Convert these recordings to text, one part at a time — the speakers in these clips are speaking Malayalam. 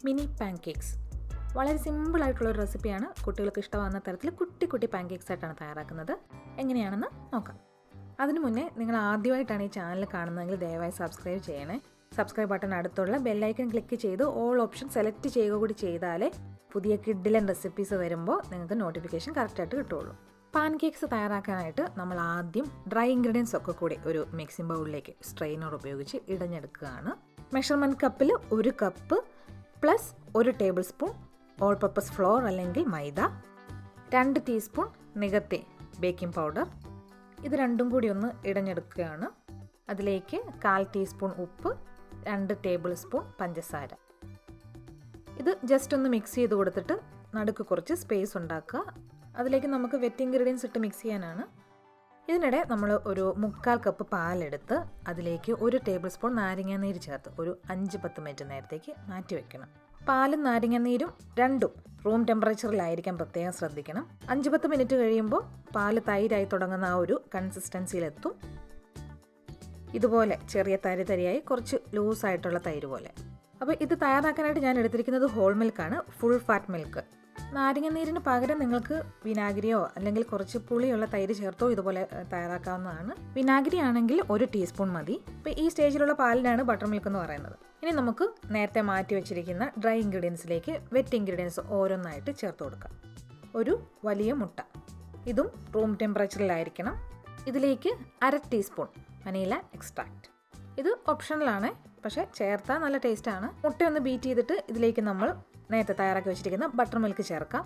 Mini pancakes. വളരെ സിമ്പിളായിട്ടുള്ളൊരു റെസിപ്പിയാണ്. കുട്ടികൾക്ക് ഇഷ്ടമാകുന്ന തരത്തിൽ കുട്ടി കുട്ടി പാൻകേക്സ് ആയിട്ടാണ് തയ്യാറാക്കുന്നത്. എങ്ങനെയാണെന്ന് നോക്കാം. അതിനു മുന്നേ നിങ്ങൾ ആദ്യമായിട്ടാണ് ഈ ചാനൽ കാണുന്നതെങ്കിൽ ദയവായി സബ്സ്ക്രൈബ് ചെയ്യണേ. സബ്സ്ക്രൈബ് ബട്ടൺ അടുത്തുള്ള ബെല്ലൈക്കൺ ക്ലിക്ക് ചെയ്ത് ഓൾ ഓപ്ഷൻ സെലക്ട് ചെയ്യുക കൂടി ചെയ്താലേ പുതിയ കിഡിലൻ റെസിപ്പീസ് വരുമ്പോൾ നിങ്ങൾക്ക് നോട്ടിഫിക്കേഷൻ കറക്റ്റായിട്ട് കിട്ടുള്ളൂ. പാൻകേക്സ് തയ്യാറാക്കാനായിട്ട് നമ്മൾ ആദ്യം ഡ്രൈ ഇൻഗ്രീഡിയൻസ് ഒക്കെ കൂടി ഒരു മിക്സിംഗ് ബൗളിലേക്ക് സ്ട്രെയിനർ ഉപയോഗിച്ച് ഇടഞ്ഞെടുക്കുകയാണ്. മെഷർമെൻറ്റ് കപ്പിൽ 1 cup plus 1 table spoon all purpose floor അല്ലെങ്കിൽ മൈദ, 2 ടീസ്പൂൺ നികത്തെ ബേക്കിംഗ് പൗഡർ. ഇത് രണ്ടും കൂടി ഒന്ന് ഇടഞ്ഞെടുക്കുകയാണ്. അതിലേക്ക് 1/4 ടീസ്പൂൺ ഉപ്പ്, 2 ടേബിൾ സ്പൂൺ പഞ്ചസാര. ഇത് ജസ്റ്റ് ഒന്ന് മിക്സ് ചെയ്ത് കൊടുത്തിട്ട് നടുക്ക് കുറച്ച് സ്പേസ് ഉണ്ടാക്കുക. അതിലേക്ക് നമുക്ക് വെറ്റ് ഇൻഗ്രീഡിയൻസ് ഇട്ട് മിക്സ് ചെയ്യാനാണ്. ഇതിനിടെ നമ്മൾ ഒരു 1/4 കപ്പ് പാലെടുത്ത് അതിലേക്ക് 1 ടേബിൾ സ്പൂൺ നാരങ്ങാനീര് ചേർത്ത് ഒരു 5-10 മിനിറ്റ് നേരത്തേക്ക് മാറ്റി വെക്കണം. പാലും നാരങ്ങാനീരും രണ്ടും റൂം ടെമ്പറേച്ചറിലായിരിക്കാൻ പ്രത്യേകം ശ്രദ്ധിക്കണം. 5-10 മിനിറ്റ് കഴിയുമ്പോൾ പാല് തൈരായി തുടങ്ങുന്ന ആ ഒരു കൺസിസ്റ്റൻസിയിലെത്തും. ഇതുപോലെ ചെറിയ തരിയായി കുറച്ച് ലൂസായിട്ടുള്ള തൈര് പോലെ. അപ്പോൾ ഇത് തയ്യാറാക്കാനായിട്ട് ഞാൻ എടുത്തിരിക്കുന്നത് ഹോൾ മിൽക്കാണ്, ഫുൾ ഫാറ്റ് മിൽക്ക്. നാരങ്ങാനീരിന് പകരം നിങ്ങൾക്ക് വിനാഗിരിയോ അല്ലെങ്കിൽ കുറച്ച് പുളിയുള്ള തൈര് ചേർത്തോ ഇതുപോലെ തയ്യാറാക്കാവുന്നതാണ്. വിനാഗിരി ആണെങ്കിൽ 1 ടീസ്പൂൺ മതി. ഇപ്പോൾ ഈ സ്റ്റേജിലുള്ള പാലിനാണ് ബട്ടർ മിൽക്ക് എന്ന് പറയുന്നത്. ഇനി നമുക്ക് നേരത്തെ മാറ്റി വെച്ചിരിക്കുന്ന ഡ്രൈ ഇൻഗ്രീഡിയൻസിലേക്ക് വെറ്റ് ഇൻഗ്രീഡിയൻസ് ഓരോന്നായിട്ട് ചേർത്ത് കൊടുക്കാം. ഒരു വലിയ മുട്ട, ഇതും റൂം ടെമ്പറേച്ചറിലായിരിക്കണം. ഇതിലേക്ക് 1/2 ടീസ്പൂൺ വനീല എക്സ്ട്രാക്റ്റ്. ഇത് ഓപ്ഷണലാണ്, പക്ഷേ ചേർത്താൽ നല്ല ടേസ്റ്റാണ്. മുട്ടയൊന്ന് ബീറ്റ് ചെയ്തിട്ട് ഇതിലേക്ക് നമ്മൾ നേരത്തെ തയ്യാറാക്കി വെച്ചിരിക്കുന്ന ബട്ടർ മിൽക്ക് ചേർക്കാം.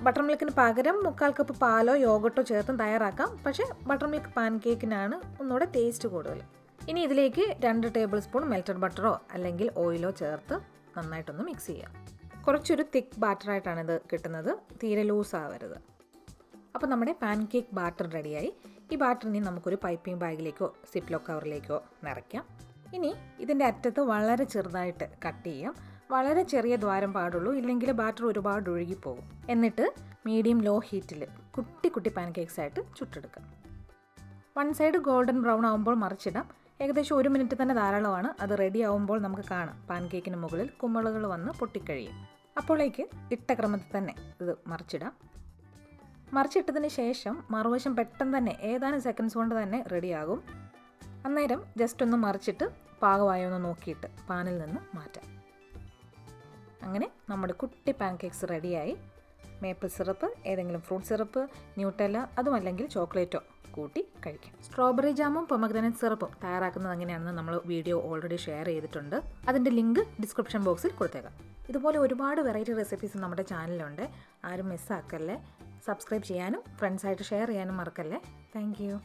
ബട്ടർ മിൽക്കിന് പകരം 1/4 കപ്പ് പാലോ യോഗട്ടോ ചേർത്തും തയ്യാറാക്കാം. പക്ഷേ ബട്ടർ മിൽക്ക് പാൻകേക്കിനാണ് ഒന്നുകൂടെ ടേസ്റ്റ് കൂടുതൽ. ഇനി ഇതിലേക്ക് 2 ടേബിൾ സ്പൂൺ മെൽറ്റഡ് ബട്ടറോ അല്ലെങ്കിൽ ഓയിലോ ചേർത്ത് നന്നായിട്ടൊന്ന് മിക്സ് ചെയ്യാം. കുറച്ചൊരു തിക്ക് ബാറ്ററായിട്ടാണ് ഇത് കിട്ടുന്നത്, തീരെ ലൂസ് ആവരുത്. അപ്പോൾ നമ്മുടെ പാൻകേക്ക് ബാറ്റർ റെഡിയായി. ഈ ബാറ്ററിനെ നമുക്കൊരു പൈപ്പിംഗ് ബാഗിലേക്കോ സിപ്ലോക്ക് കവറിലേക്കോ നിറയ്ക്കാം. ഇനി ഇതിൻ്റെ അറ്റത്ത് വളരെ ചെറുതായിട്ട് കട്ട് ചെയ്യാം. വളരെ ചെറിയ ദ്വാരം പാടുള്ളൂ, ഇല്ലെങ്കിൽ ബാറ്റർ ഒരുപാട് ഒഴുകിപ്പോകും. എന്നിട്ട് മീഡിയം ലോ ഹീറ്റിൽ കുട്ടി കുട്ടി പാൻകേക്സ് ആയിട്ട് ചുട്ടെടുക്കാം. 1 സൈഡ് ഗോൾഡൻ ബ്രൗൺ ആകുമ്പോൾ മറിച്ചിടാം. ഏകദേശം 1 മിനിറ്റ് തന്നെ ധാരാളമാണ്. അത് റെഡി ആവുമ്പോൾ നമുക്ക് കാണാം പാൻകേക്കിന് മുകളിൽ കുമിളകൾ വന്ന് പൊട്ടിക്കഴിയും. അപ്പോഴേക്ക് ഇട്ട ക്രമത്തിൽ തന്നെ ഇത് മറിച്ചിടാം. മറിച്ചിട്ടതിന് ശേഷം മറുവശം പെട്ടെന്ന് തന്നെ ഏതാനും സെക്കൻഡ്സ് കൊണ്ട് തന്നെ റെഡിയാകും. അന്നേരം ജസ്റ്റ് ഒന്ന് മറിച്ചിട്ട് പാകമായോ എന്ന് നോക്കിയിട്ട് പാനിൽ നിന്ന് മാറ്റാം. അങ്ങനെ നമ്മുടെ കുട്ടി പാൻകേക്സ് റെഡിയായി. മേപ്പിൾ സിറപ്പ്, ഏതെങ്കിലും ഫ്രൂട്ട് സിറപ്പ്, ന്യൂട്ടെല്ല, അതുമല്ലെങ്കിൽ ചോക്ലേറ്റോ കൂട്ടി കഴിക്കാം. സ്ട്രോബെറി ജാമും പൊമഗ്രാനേറ്റ് സിറപ്പും തയ്യാറാക്കുന്നത് എങ്ങനെയാണെന്ന് നമ്മൾ വീഡിയോ ഓൾറെഡി ഷെയർ ചെയ്തിട്ടുണ്ട്. അതിൻ്റെ ലിങ്ക് ഡിസ്ക്രിപ്ഷൻ ബോക്സിൽ കൊടുത്തേക്കാം. ഇതുപോലെ ഒരുപാട് വെറൈറ്റി റെസിപ്പീസ് നമ്മുടെ ചാനലിലുണ്ട്. ആരും മിസ്സാക്കല്ലേ. സബ്സ്ക്രൈബ് ചെയ്യാനും ഫ്രണ്ട്സായിട്ട് ഷെയർ ചെയ്യാനും മറക്കല്ലേ. Thank you.